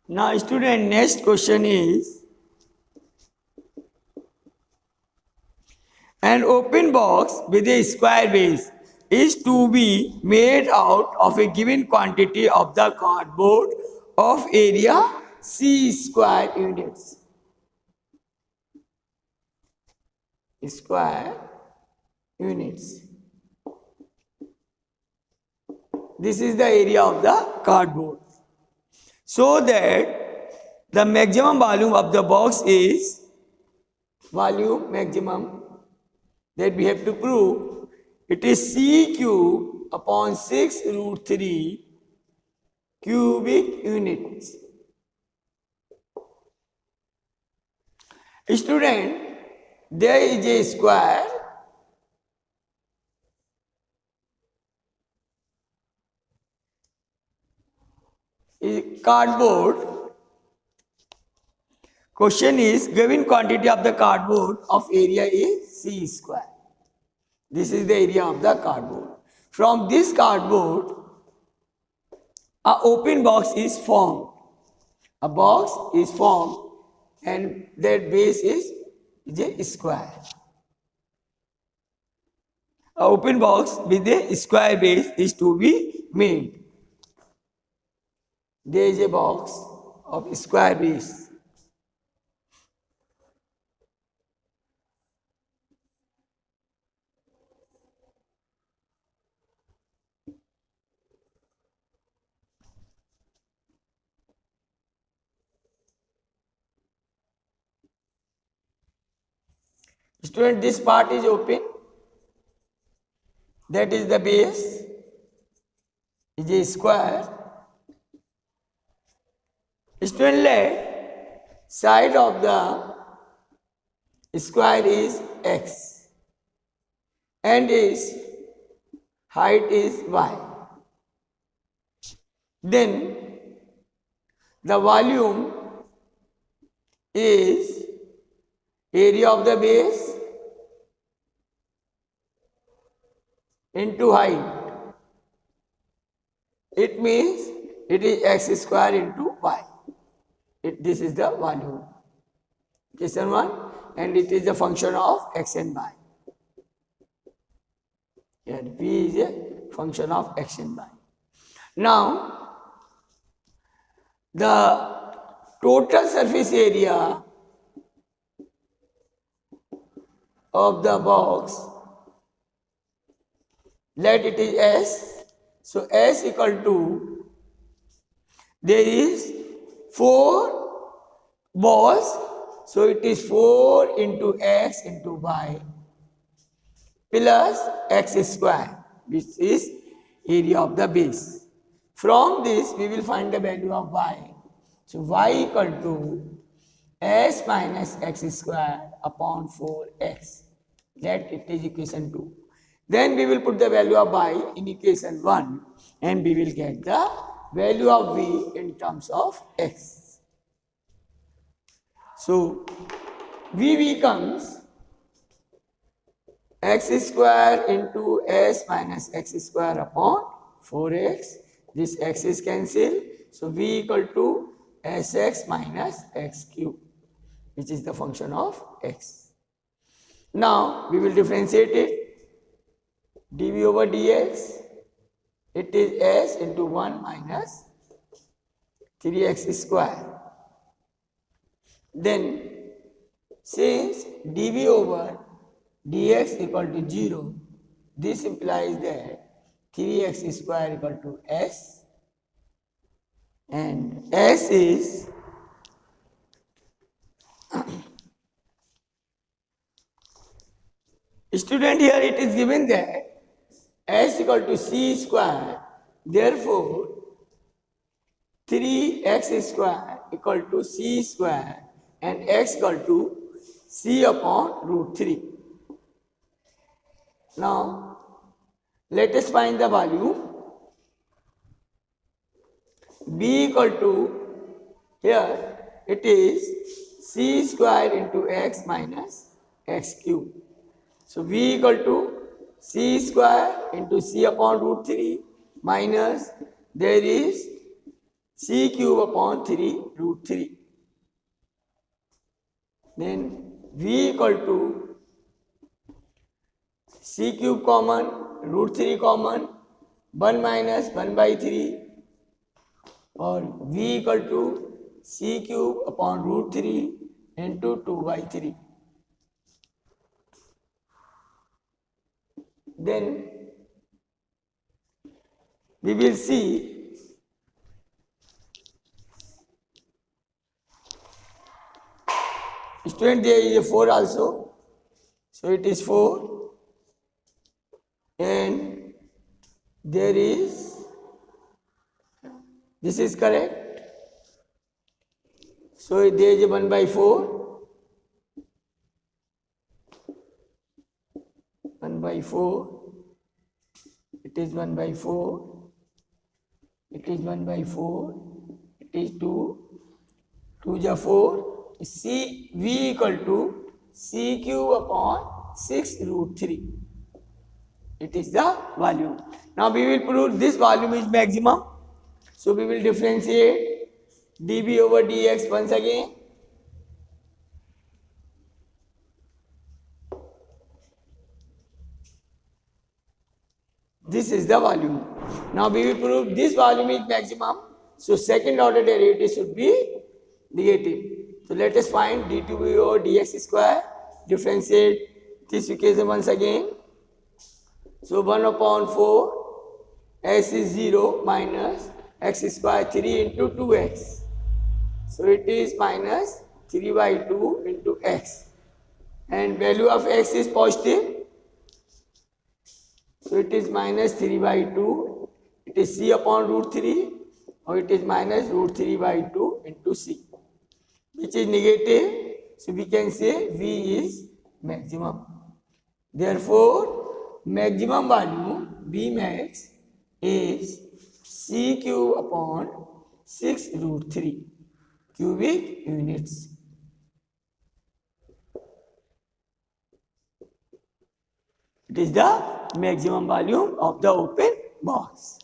Now student, next question is, an open box with a square base is to be made out of a given quantity of the cardboard of area C square units. Square units. This is the area of the cardboard. So that the maximum volume of the box is volume maximum that we have to prove. It is C cube upon 6 root 3 cubic units. Student, there is a square cardboard. Question is, given quantity of the cardboard of area is C square. This is the area of the cardboard. From this cardboard, an open box is formed. A box is formed and that base is a square. An open box with a square base is to be made. There is a box of square base. Student, this part is open. That is the base. Is a square. Student, let side of the square is x and its height is y. Then the volume is area of the base into height. It means it is x square into y. This is the volume. Question 1, and it is a function of x and y. Here P is a function of x and y. Now, the total surface area of the box, let it is S. So S equal to, there is 4 balls, so it is 4 into x into y plus x square, which is area of the base. From this we will find the value of y. So y equal to s minus x square upon 4x. Let it is equation 2. Then we will put the value of y in equation 1 and we will get the value of v in terms of x. So v becomes x square into s minus x square upon 4x. This x is cancelled. So v equal to sx minus x cube, which is the function of x. Now we will differentiate it. dv over dx, it is s into 1 minus 3x square. Then since dv over dx equal to 0, this implies that 3x square equal to s, and s is student, here it is given that s equal to c square, therefore 3x square equal to c square and x equal to c upon root 3. Now let us find the value. b equal to, here it is c square into x minus x cube. So v equal to c square into c upon root 3 minus, there is C cube upon 3 root 3. Then V equal to C cube common, root 3 common, 1 minus 1 by 3, or V equal to C cube upon root 3 into 2 by 3. Then we will see student, there is a 4 also, so it is 4, and there is, this is correct, so there is a 1 by 4, 1 by 4, it is 1 by 4, it is 1 by 4, it is 2, 2 is 4, C V equal to C cube upon 6 root 3. It is the volume. Now we will prove this volume is maximum. So we will differentiate dB over dx once again. This is the volume. Now we will prove this volume is maximum. So second order derivative should be negative. So let us find dT over dx square. Differentiate this equation once again. So 1 upon 4, s is 0 minus x square 3 into 2x. So it is minus 3 by 2 into x. And value of x is positive. So it is minus 3 by 2. It is c upon root 3, or it is minus root 3 by 2 into c, which is negative. So we can say V is maximum. Therefore, maximum value V max is C cube upon 6 root 3 cubic units. It is the maximum volume of the open box.